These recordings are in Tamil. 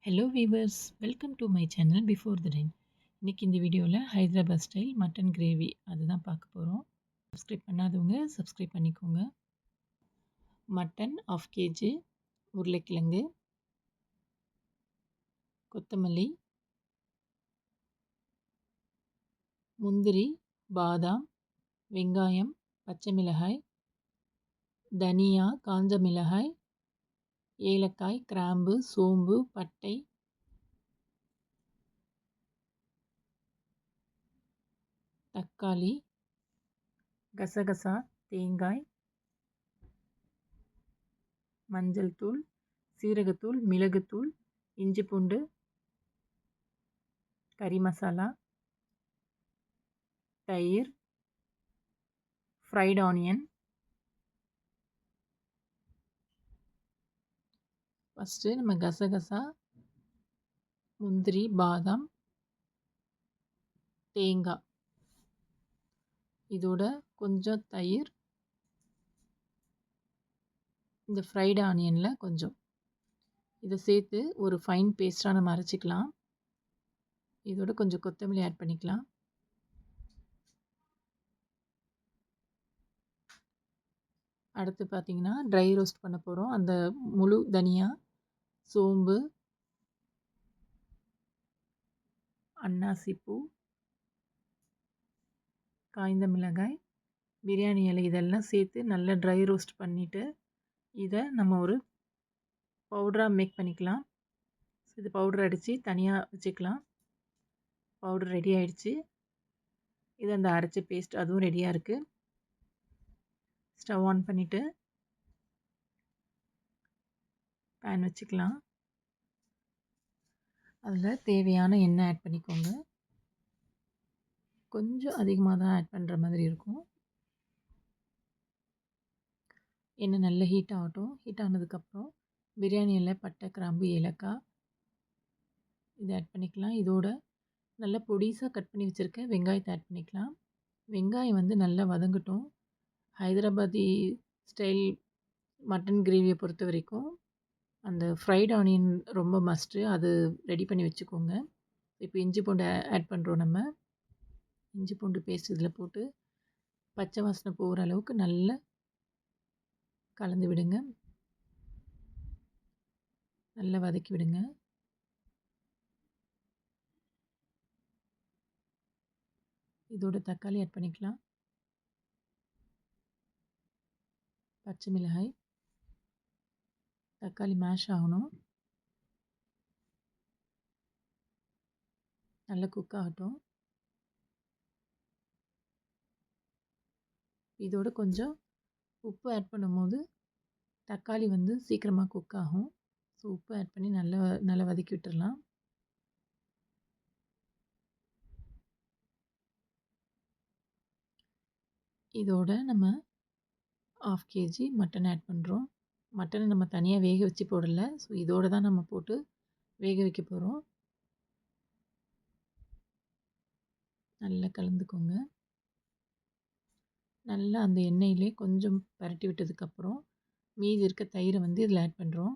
Hello viewers, welcome to my channel before the rain. இன்றைக்கி இந்த வீடியோவில் ஹைதராபாத் ஸ்டைல் மட்டன் கிரேவி அதுதான் பார்க்க போகிறோம். சப்ஸ்கிரைப் பண்ணாதவங்க சப்ஸ்கிரைப் பண்ணிக்கோங்க. மட்டன் 1/2 kg, உருளைக்கிழங்கு, கொத்தமல்லி, முந்திரி, பாதாம், வெங்காயம், பச்சை மிளகாய், தனியா, காஞ்ச மிளகாய், ஏலக்காய், கிராம்பு, சோம்பு, பட்டை, தக்காளி, கசகசா, தேங்காய், மஞ்சள் தூள், சீரகத்தூள், மிளகுத்தூள், இஞ்சி பூண்டு, கறி மசாலா, தயிர், ஃப்ரைட் ஆனியன். ஃபஸ்ட்டு நம்ம கசகசா, முந்திரி, பாதாம், தேங்காய், இதோட கொஞ்சம் தயிர், இந்த ஃப்ரைட் ஆனியனில் கொஞ்சம் இதை சேர்த்து ஒரு ஃபைன் பேஸ்ட்டாக நம்ம அரைச்சிக்கலாம். இதோட கொஞ்சம் கொத்தமல்லி ஆட் பண்ணிக்கலாம். அடுத்து பார்த்திங்கன்னா ட்ரை ரோஸ்ட் பண்ண போகிறோம். அந்த முழு தனியா, சோம்பு, அன்னாசிப்பூ, காய்ந்த மிளகாய், பிரியாணி இலை இதெல்லாம் சேர்த்து நல்லா ட்ரை ரோஸ்ட் பண்ணிவிட்டு இதை நம்ம ஒரு பவுடராக மேக் பண்ணிக்கலாம். இது பவுடர் அடித்து தனியாக வச்சுக்கலாம். பவுடர் ரெடி ஆகிடுச்சு. இது அந்த அரைச்ச பேஸ்ட் அதுவும் ரெடியாக இருக்குது. ஸ்டவ் ஆன் பண்ணிவிட்டு பேன் வச்சுக்கலாம். அதில் தேவையான எண்ணெய் ஆட் பண்ணிக்கோங்க. கொஞ்சம் அதிகமாக தான் ஆட் பண்ணுற மாதிரி இருக்கும். எண்ணெய் நல்ல ஹீட் ஆகட்டும். ஹீட் ஆனதுக்கப்புறம் பிரியாணி இலை, பட்டை, கிராம்பு, ஏலக்காய் இதை ஆட் பண்ணிக்கலாம். இதோட நல்லா பொடிசாக கட் பண்ணி வச்சுருக்க வெங்காயத்தை ஆட் பண்ணிக்கலாம். வெங்காயம் வந்து நல்லா வதங்கட்டும். ஹைதராபாதி ஸ்டைல் மட்டன் கிரேவியை பொறுத்த வரைக்கும் அந்த ஃப்ரைட் ஆனியன் ரொம்ப மஸ்ட்டு. அது ரெடி பண்ணி வச்சுக்கோங்க. இப்போ இஞ்சி பூண்டு ஆட் பண்ணுறோம். நம்ம இஞ்சி பூண்டு பேஸ்ட் இதில் போட்டு பச்சை வாசனை போகிற அளவுக்கு நல்லா கலந்து விடுங்க. நல்லா வதக்கி விடுங்க. இதோட தக்காளி ஆட் பண்ணிக்கலாம். பச்சை மிளகாய், தக்காளி மேஷ் ஆகணும். நல்லா குக் ஆகட்டும். இதோட கொஞ்சம் உப்பு ஆட் பண்ணும்போது தக்காளி வந்து சீக்கிரமாக குக் ஆகும். ஸோ உப்பு ஆட் பண்ணி நல்லா வதக்கி விட்டுடலாம். இதோட நம்ம 1/2 kg மட்டன் ஆட் பண்ணுறோம். மட்டனை நம்ம தனியாக வேக வச்சு போடலை. ஸோ இதோடு தான் நம்ம போட்டு வேக வைக்க போகிறோம். நல்லா கலந்துக்கோங்க. நல்லா அந்த எண்ணெயிலே கொஞ்சம் பரட்டி விட்டதுக்கப்புறம் மீதி இருக்க தயிரை வந்து இதில் ஆட் பண்ணுறோம்.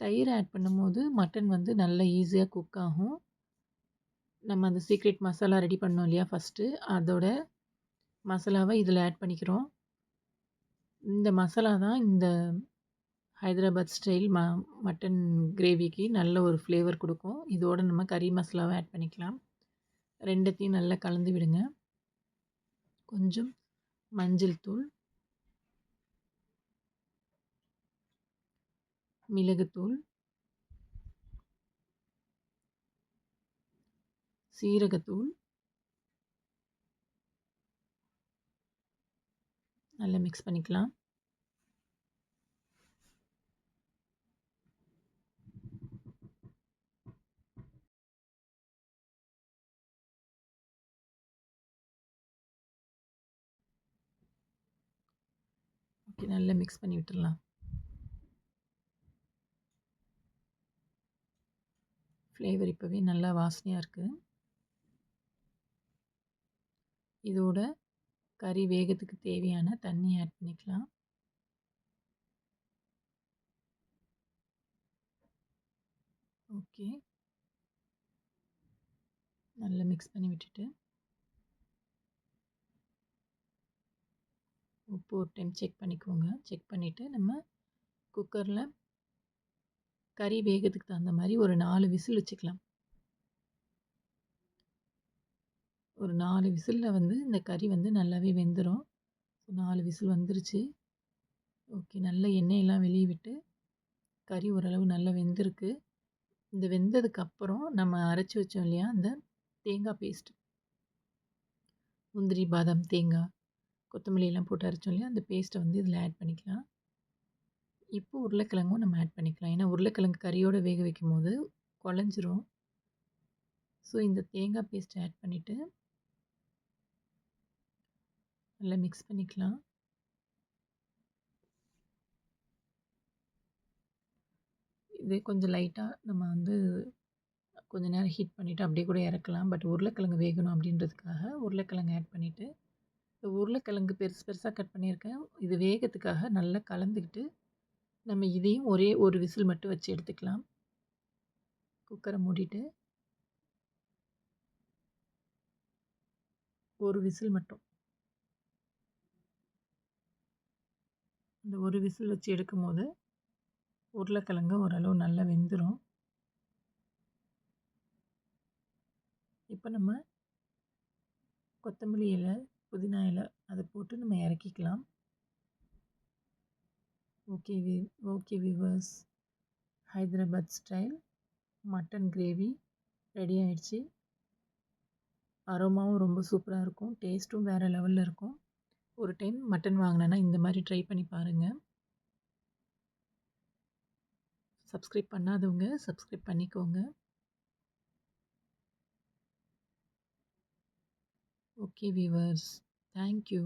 தயிர் ஆட் பண்ணும்போது மட்டன் வந்து நல்லா ஈஸியாக குக் ஆகும். நம்ம அந்த சீக்ரெட் மசாலா ரெடி பண்ணோம் இல்லையா ஃபஸ்ட்டு, அதோட மசாலாவை இதில் ஆட் பண்ணிக்கிறோம். இந்த மசாலா தான் இந்த ஹைதராபாத் ஸ்டைல் மட்டன் கிரேவிக்கு நல்ல ஒரு ஃப்ளேவர் கொடுக்கும். இதோடு நம்ம கறி மசாலாவை ஆட் பண்ணிக்கலாம். ரெண்டுத்தையும் நல்லா கலந்து விடுங்க. கொஞ்சம் மஞ்சள் தூள், மிளகுத்தூள், சீரகத்தூள் நல்லா மிக்ஸ் பண்ணிக்கலாம். ஓகே, நல்லா மிக்ஸ் பண்ணி விட்டுடலாம். ஃப்ளேவர் இப்போவே நல்லா வாசனையாக இருக்குது. இதோட கறி வேகத்துக்கு தேவையான தண்ணி ஆட் பண்ணிக்கலாம். ஓகே. நல்லா மிக்ஸ் பண்ணி விட்டுட்டு, உப்பு ஒரு டைம் செக் பண்ணிக்கோங்க. செக் பண்ணிவிட்டு நம்ம குக்கரில் கறி வேகத்துக்கு தகுந்த மாதிரி ஒரு 4 விசில் வச்சுக்கலாம். ஒரு 4 விசிலில் வந்து இந்த கறி வந்து நல்லாவே வெந்துடும். 4 விசில் வந்துருச்சு. ஓகே, நல்ல எண்ணெயெல்லாம் வெளியே விட்டு கறி ஓரளவு நல்லா வெந்திருக்கு. இந்த வெந்ததுக்கப்புறம் நம்ம அரைச்சி வச்சோம் இல்லையா, அந்த தேங்காய் பேஸ்ட், முந்திரி, பாதாம், தேங்காய், கொத்தமல்லி எல்லாம் போட்டு அரைச்சோம் இல்லையா, அந்த பேஸ்ட்டை வந்து இதில் ஆட் பண்ணிக்கலாம். இப்போ உருளைக்கிழங்கும் நம்ம ஆட் பண்ணிக்கலாம். ஏன்னா உருளைக்கிழங்கு கறியோடு வேக வைக்கும்போது குழஞ்சிரும். ஸோ இந்த தேங்காய் பேஸ்ட்டை ஆட் பண்ணிவிட்டு நல்லா மிக்ஸ் பண்ணிக்கலாம். இது கொஞ்சம் லைட்டாக நம்ம வந்து கொஞ்ச நேரம் ஹீட் பண்ணிவிட்டு அப்படியே கூட இறக்கலாம். பட் உருளைக்கிழங்கு வேகணும் அப்படின்றதுக்காக உருளைக்கிழங்கு ஆட் பண்ணிவிட்டு, உருளைக்கிழங்கு பெருசு பெருசாக கட் பண்ணியிருக்கேன். இது வேகத்துக்காக நல்லா கலந்துக்கிட்டு நம்ம இதையும் ஒரே ஒரு விசில் மட்டும் வச்சு எடுத்துக்கலாம். குக்கரை மூடிட்டு ஒரு விசில் மட்டும். இந்த ஒரு விசில் வச்சு எடுக்கும்போது உருளைக்கிழங்கு ஓரளவு நல்லா வெந்துடும். இப்போ நம்ம கொத்தமல்லி இலை, புதினா இலை அதை போட்டு நம்ம இறக்கிக்கலாம். Okay viewers, Hyderabad style mutton gravy ready ஆயிடுச்சு. அரோமாவும் ரொம்ப சூப்பராக இருக்கும். டேஸ்ட்டும் வேறு லெவலில் இருக்கும். ஒரு டைம் மட்டன் வாங்கினேன்னா இந்த மாதிரி ட்ரை பண்ணி பாருங்கள். சப்ஸ்கிரைப் பண்ணாதவங்க சப்ஸ்கிரைப் பண்ணிக்கோங்க. Okay viewers, thank you.